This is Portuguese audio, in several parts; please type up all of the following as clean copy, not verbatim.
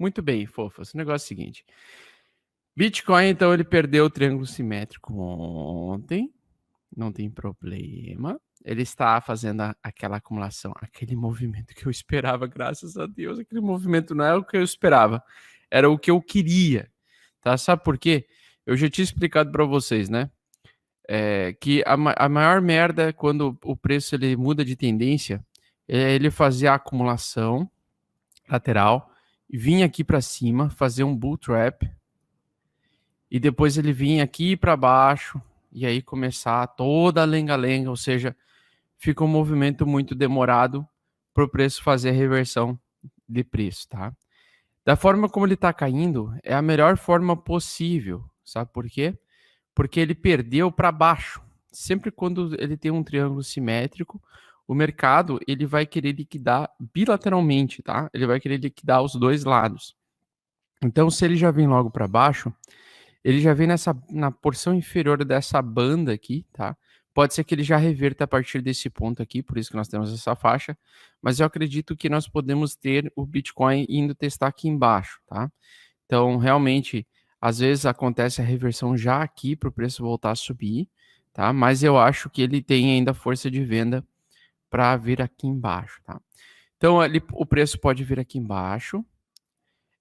Muito bem, fofas. O negócio é o seguinte. Bitcoin, então, ele perdeu o triângulo simétrico ontem. Não tem problema. Ele está fazendo aquela acumulação, aquele movimento que eu esperava, graças a Deus. Aquele movimento não era o que eu esperava, era o que eu queria. Tá? Sabe por quê? Eu já tinha explicado para vocês, né? Que a maior merda é quando o preço ele muda de tendência, é ele fazer a acumulação lateral, vir aqui para cima, fazer um bull trap, e depois ele vir aqui para baixo, e aí começar toda a lenga-lenga, ou seja, fica um movimento muito demorado para o preço fazer a reversão de preço, tá? Da forma como ele está caindo, é a melhor forma possível, sabe por quê? Porque ele perdeu para baixo. Sempre quando ele tem um triângulo simétrico, o mercado ele vai querer liquidar bilateralmente, tá? Ele vai querer liquidar os dois lados. Então, se ele já vem logo para baixo, ele já vem na porção inferior dessa banda aqui, tá? Pode ser que ele já reverta a partir desse ponto aqui, por isso que nós temos essa faixa, mas eu acredito que nós podemos ter o Bitcoin indo testar aqui embaixo, tá? Então, realmente, às vezes acontece a reversão já aqui para o preço voltar a subir, tá? Mas eu acho que ele tem ainda força de venda para vir aqui embaixo, tá? Então, o preço pode vir aqui embaixo,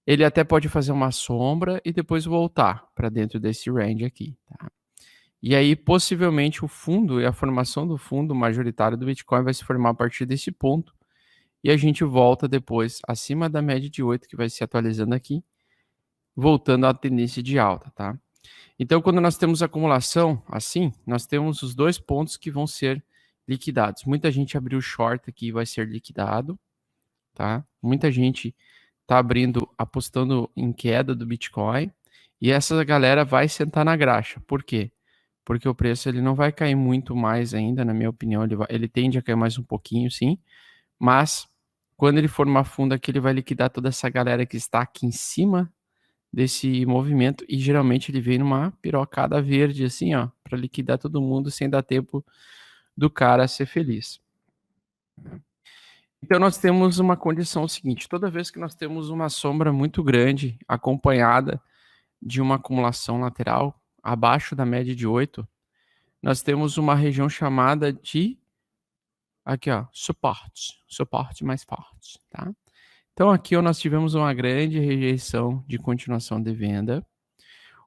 ele até pode fazer uma sombra e depois voltar para dentro desse range aqui, tá? E aí, possivelmente, o fundo e a formação do fundo majoritário do Bitcoin vai se formar a partir desse ponto. E a gente volta depois acima da média de 8, que vai se atualizando aqui, voltando à tendência de alta, tá? Então, quando nós temos acumulação assim, nós temos os dois pontos que vão ser liquidados. Muita gente abriu short aqui e vai ser liquidado, tá? Muita gente tá abrindo, apostando em queda do Bitcoin, e essa galera vai sentar na graxa. Por quê? Porque o preço ele não vai cair muito mais ainda, na minha opinião, ele tende a cair mais um pouquinho, sim, mas quando ele for uma funda aqui, ele vai liquidar toda essa galera que está aqui em cima desse movimento, e geralmente ele vem numa pirocada verde, assim, ó, para liquidar todo mundo sem dar tempo do cara ser feliz. Então nós temos uma condição seguinte, toda vez que nós temos uma sombra muito grande, acompanhada de uma acumulação lateral, abaixo da média de 8, nós temos uma região chamada de, aqui ó, suporte mais forte, tá? Então aqui ó, nós tivemos uma grande rejeição de continuação de venda,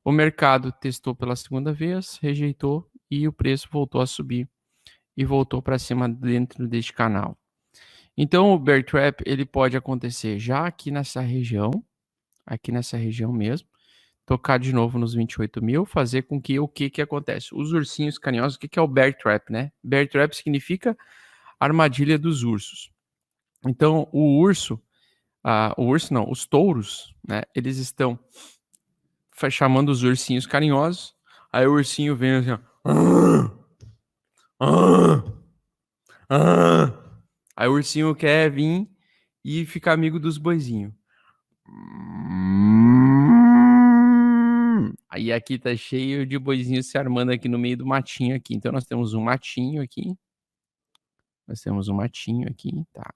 o mercado testou pela segunda vez, rejeitou e o preço voltou a subir e voltou para cima dentro deste canal. Então o bear trap ele pode acontecer já aqui nessa região mesmo, tocar de novo nos 28 mil, fazer com que o que acontece? Os ursinhos carinhosos, o que é o bear trap, né? Bear trap significa armadilha dos ursos. Então os touros, né? Eles estão chamando os ursinhos carinhosos, aí o ursinho vem assim, ó. Aí o ursinho quer vir e ficar amigo dos boizinhos. Aí aqui tá cheio de boizinhos se armando aqui no meio do matinho aqui. Então nós temos um matinho aqui. Tá?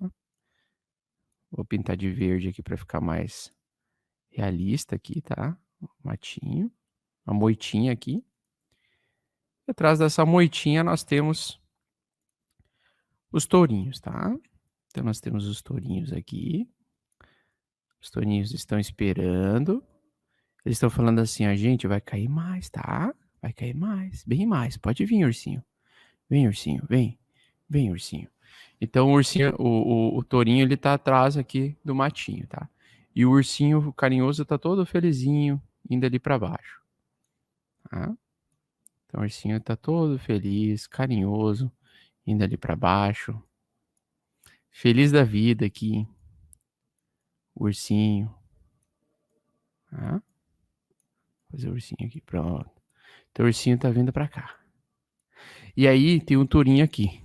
Vou pintar de verde aqui para ficar mais realista aqui, tá? Matinho. Uma moitinha aqui. E atrás dessa moitinha nós temos os tourinhos, tá? Então nós temos os tourinhos aqui. Os tourinhos estão esperando. Eles estão falando assim, ó, gente, vai cair mais, tá? Vai cair mais, bem mais. Pode vir, ursinho. Vem, ursinho, vem. Vem, ursinho. Então o ursinho, o tourinho, ele tá atrás aqui do matinho, tá? E o ursinho carinhoso tá todo felizinho, indo ali para baixo. Tá? Então o ursinho tá todo feliz, carinhoso, indo ali para baixo. Feliz da vida aqui. O ursinho. Tá? Vou fazer o ursinho aqui, pronto. Então o ursinho tá vindo para cá. E aí tem um tourinho aqui.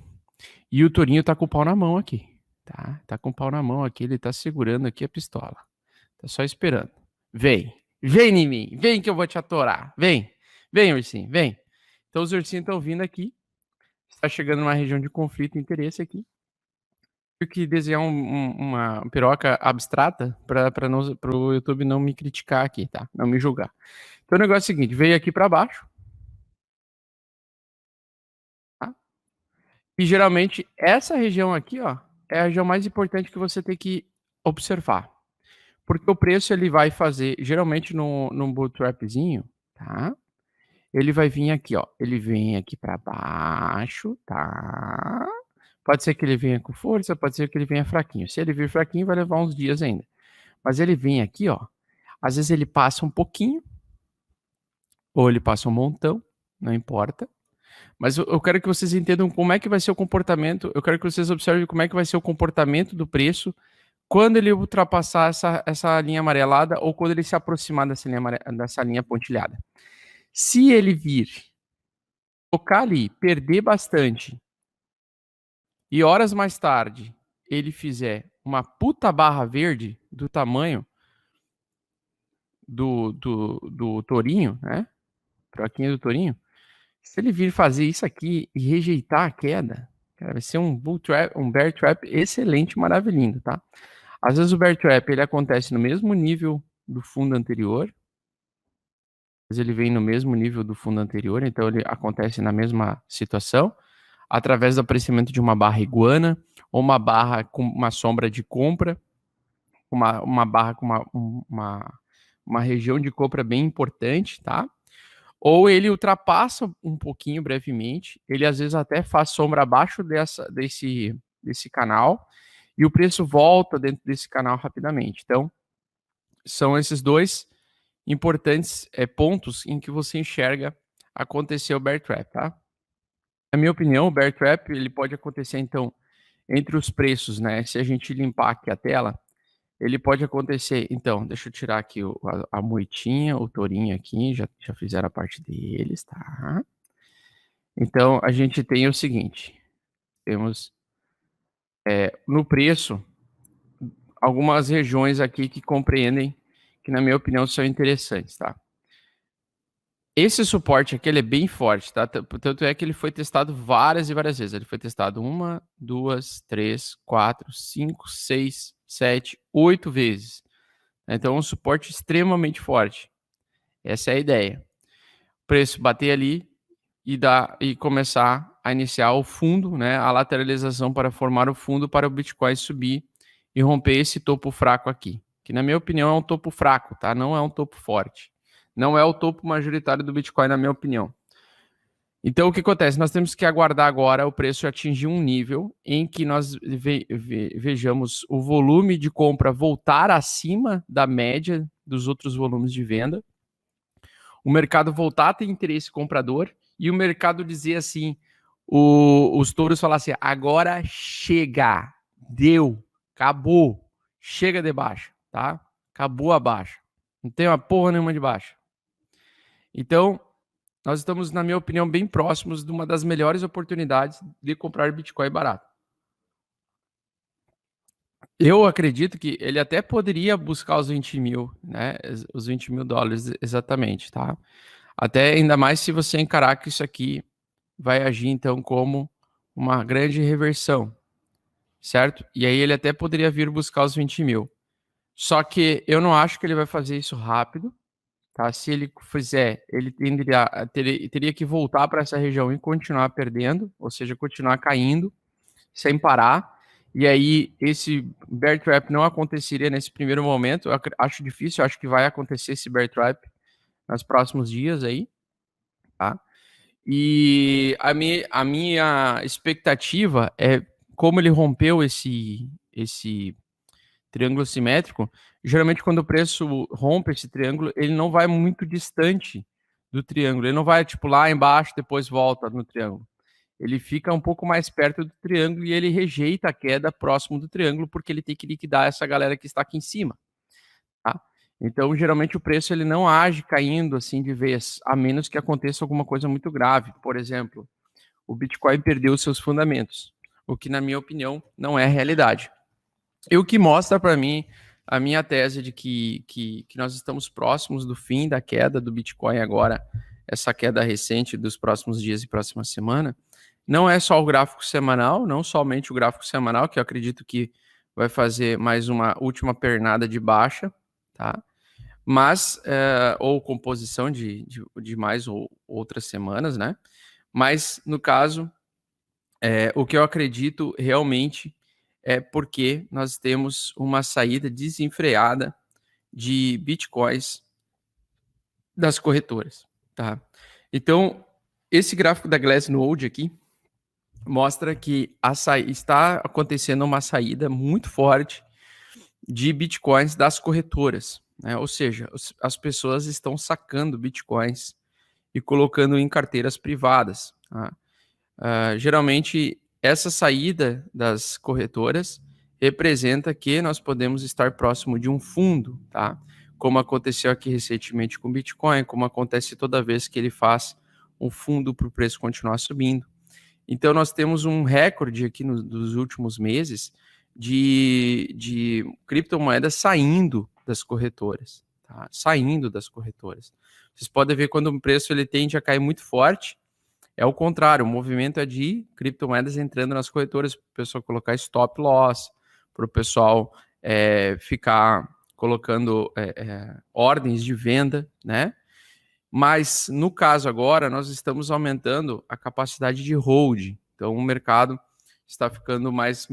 E o tourinho tá com o pau na mão aqui, tá? Tá com o pau na mão aqui, ele tá segurando aqui a pistola. Tá só esperando. Vem em mim, vem que eu vou te atorar. Vem, ursinho, vem. Então os ursinhos estão vindo aqui. Está chegando numa região de conflito e interesse aqui. que desenhar uma piroca abstrata para o YouTube não me criticar aqui, tá? Não me julgar. Então o negócio é o seguinte, veio aqui para baixo, tá? E geralmente essa região aqui, ó, é a região mais importante que você tem que observar. Porque o preço ele vai fazer, geralmente no bootstrapzinho, tá? Ele vai vir aqui, ó. Ele vem aqui para baixo, tá? Pode ser que ele venha com força, pode ser que ele venha fraquinho. Se ele vir fraquinho, vai levar uns dias ainda. Mas ele vem aqui, ó. Às vezes ele passa um pouquinho, ou ele passa um montão, não importa. Mas eu quero que vocês entendam como é que vai ser o comportamento. Eu quero que vocês observem como é que vai ser o comportamento do preço quando ele ultrapassar essa linha amarelada ou quando ele se aproximar dessa linha pontilhada. Se ele vir tocar ali, perder bastante, e horas mais tarde ele fizer uma puta barra verde do tamanho do tourinho, né? Piroquinha do tourinho. Se ele vir fazer isso aqui e rejeitar a queda, cara, vai ser um bear trap excelente, maravilhoso, tá? Às vezes o bear trap ele acontece no mesmo nível do fundo anterior, mas ele vem no mesmo nível do fundo anterior, então ele acontece na mesma situação, através do aparecimento de uma barra iguana, ou uma barra com uma sombra de compra, uma barra com uma região de compra bem importante, tá? Ou ele ultrapassa um pouquinho brevemente, ele às vezes até faz sombra abaixo desse canal, e o preço volta dentro desse canal rapidamente. Então, são esses dois importantes pontos em que você enxerga acontecer o bear trap, tá? Na minha opinião, o bear trap ele pode acontecer, então, entre os preços, né? Se a gente limpar aqui a tela, ele pode acontecer. Então, deixa eu tirar aqui a moitinha, o tourinho aqui, já fizeram a parte deles, tá? Então, a gente tem o seguinte, temos no preço, algumas regiões aqui que compreendem, que na minha opinião são interessantes, tá? Esse suporte aqui ele é bem forte, tá? Tanto é que ele foi testado várias e várias vezes. Ele foi testado 1, 2, 3, 4, 5, 6, 7, 8 vezes. Então é um suporte extremamente forte. Essa é a ideia. O preço bater ali e começar a iniciar o fundo, né? A lateralização para formar o fundo para o Bitcoin subir e romper esse topo fraco aqui. Que na minha opinião é um topo fraco, tá? Não é um topo forte. Não é o topo majoritário do Bitcoin, na minha opinião. Então, o que acontece? Nós temos que aguardar agora o preço atingir um nível em que nós vejamos o volume de compra voltar acima da média dos outros volumes de venda, o mercado voltar a ter interesse comprador e o mercado dizer assim, os touros falar assim, agora chega, deu, acabou, chega de baixa, tá? Acabou a baixa. Não tem uma porra nenhuma de baixa. Então, nós estamos, na minha opinião, bem próximos de uma das melhores oportunidades de comprar Bitcoin barato. Eu acredito que ele até poderia buscar os 20 mil, né? Os 20 mil dólares exatamente, tá? Até ainda mais se você encarar que isso aqui vai agir, então, como uma grande reversão, certo? E aí ele até poderia vir buscar os 20 mil. Só que eu não acho que ele vai fazer isso rápido, tá? Se ele fizer, ele teria que voltar para essa região e continuar perdendo, ou seja, continuar caindo sem parar. E aí esse bear trap não aconteceria nesse primeiro momento. Eu acho difícil, eu acho que vai acontecer esse bear trap nos próximos dias aí, tá? E a minha expectativa é como ele rompeu esse triângulo simétrico, geralmente quando o preço rompe esse triângulo, ele não vai muito distante do triângulo, ele não vai tipo lá embaixo, depois volta no triângulo. Ele fica um pouco mais perto do triângulo e ele rejeita a queda próximo do triângulo, porque ele tem que liquidar essa galera que está aqui em cima, tá? Então, geralmente o preço ele não age caindo assim de vez, a menos que aconteça alguma coisa muito grave. Por exemplo, o Bitcoin perdeu seus fundamentos, o que na minha opinião não é a realidade. E o que mostra para mim a minha tese de que nós estamos próximos do fim da queda do Bitcoin agora, essa queda recente dos próximos dias e próxima semana, Não é só o gráfico semanal, não somente o gráfico semanal, que eu acredito que vai fazer mais uma última pernada de baixa, tá? Mas, ou composição de mais ou outras semanas, né? Mas, no caso, o que eu acredito realmente é porque nós temos uma saída desenfreada de bitcoins das corretoras, tá? Então, esse gráfico da Glassnode aqui mostra que está acontecendo uma saída muito forte de bitcoins das corretoras, né? Ou seja, as pessoas estão sacando bitcoins e colocando em carteiras privadas, tá? Geralmente, essa saída das corretoras representa que nós podemos estar próximo de um fundo, tá? Como aconteceu aqui recentemente com o Bitcoin, como acontece toda vez que ele faz um fundo para o preço continuar subindo. Então, nós temos um recorde aqui dos últimos meses de criptomoedas saindo das corretoras, tá? Saindo das corretoras. Vocês podem ver quando o preço ele tende a cair muito forte, é o contrário, o movimento é de criptomoedas entrando nas corretoras, para o pessoal colocar stop loss, para o pessoal ficar colocando ordens de venda, né? Mas no caso agora, nós estamos aumentando a capacidade de hold. Então o mercado está ficando mais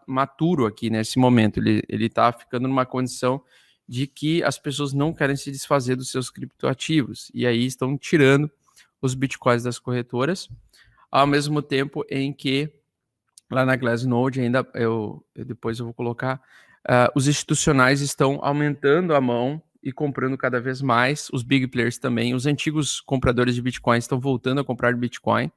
maturo aqui nesse momento. Ele está ficando numa condição de que as pessoas não querem se desfazer dos seus criptoativos. E aí estão tirando os bitcoins das corretoras, ao mesmo tempo em que lá na Glassnode ainda depois eu vou colocar os institucionais estão aumentando a mão e comprando cada vez mais, os big players também, os antigos compradores de Bitcoin estão voltando a comprar Bitcoin,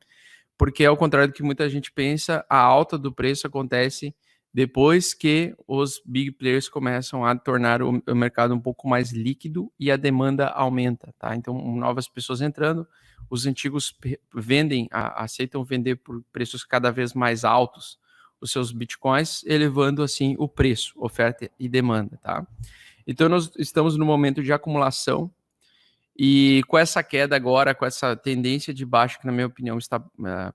porque ao contrário do que muita gente pensa, a alta do preço acontece depois que os big players começam a tornar o mercado um pouco mais líquido e a demanda aumenta, tá? Então, novas pessoas entrando, os antigos aceitam vender por preços cada vez mais altos os seus bitcoins, elevando assim o preço, oferta e demanda, tá? Então, nós estamos no momento de acumulação e com essa queda agora, com essa tendência de baixa, que na minha opinião está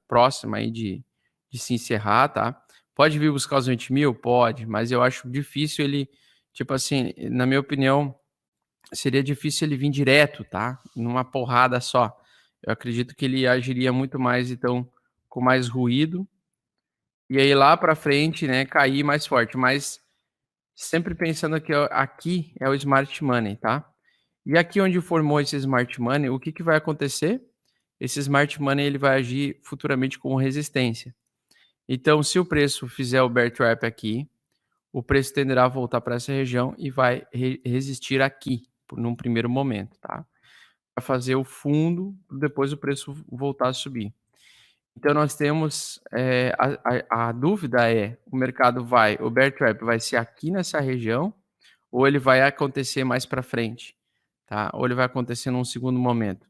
próxima aí de se encerrar, tá? Pode vir buscar os 20 mil? Pode, mas eu acho difícil ele, tipo assim, na minha opinião, seria difícil ele vir direto, tá? Numa porrada só. Eu acredito que ele agiria muito mais, então, com mais ruído, e aí lá para frente, né, cair mais forte, mas sempre pensando que aqui é o smart money, tá? E aqui onde formou esse smart money, o que vai acontecer? Esse smart money ele vai agir futuramente como resistência. Então, se o preço fizer o bear trap aqui, o preço tenderá a voltar para essa região e vai resistir aqui, num primeiro momento, tá? Para fazer o fundo, depois o preço voltar a subir. Então, nós temos, a dúvida é, o bear trap vai ser aqui nessa região, ou ele vai acontecer mais para frente, tá? Ou ele vai acontecer num segundo momento.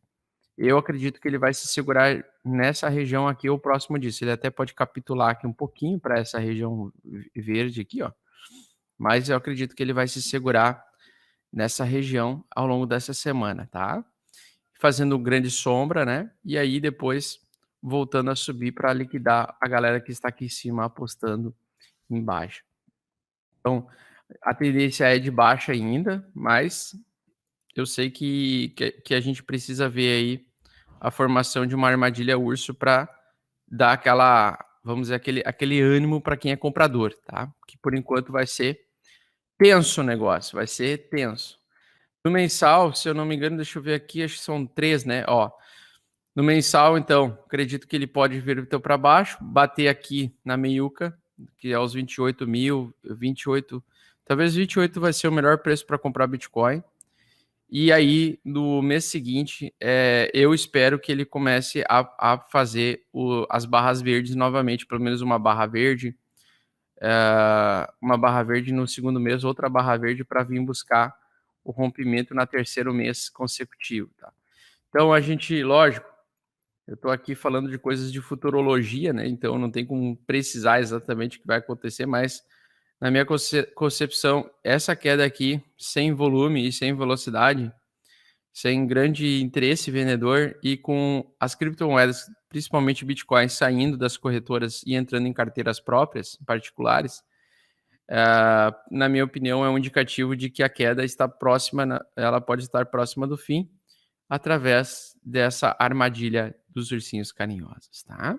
Eu acredito que ele vai se segurar nessa região aqui ou próximo disso. Ele até pode capitular aqui um pouquinho para essa região verde aqui, ó. Mas eu acredito que ele vai se segurar nessa região ao longo dessa semana, tá? Fazendo grande sombra, né? E aí depois voltando a subir para liquidar a galera que está aqui em cima apostando em baixa. Então, a tendência é de baixa ainda, mas eu sei que a gente precisa ver aí a formação de uma armadilha urso para dar aquela, vamos dizer, aquele ânimo para quem é comprador, tá? Que por enquanto vai ser tenso o negócio, vai ser tenso. No mensal, se eu não me engano, deixa eu ver aqui, acho que são 3, né? Ó, no mensal, então, acredito que ele pode vir então para baixo, bater aqui na meiuca, que é os 28 mil, 28, talvez 28 vai ser o melhor preço para comprar Bitcoin. E aí, no mês seguinte, eu espero que ele comece a fazer as barras verdes novamente, pelo menos uma barra verde no segundo mês, outra barra verde para vir buscar o rompimento no terceiro mês consecutivo. Tá? Então, a gente, lógico, eu estou aqui falando de coisas de futurologia, né? Então, não tem como precisar exatamente o que vai acontecer, mas na minha concepção, essa queda aqui, sem volume e sem velocidade, sem grande interesse vendedor e com as criptomoedas principalmente Bitcoin saindo das corretoras e entrando em carteiras próprias, particulares, na minha opinião, é um indicativo de que a queda está próxima, ela pode estar próxima do fim, através dessa armadilha dos ursinhos carinhosos, tá?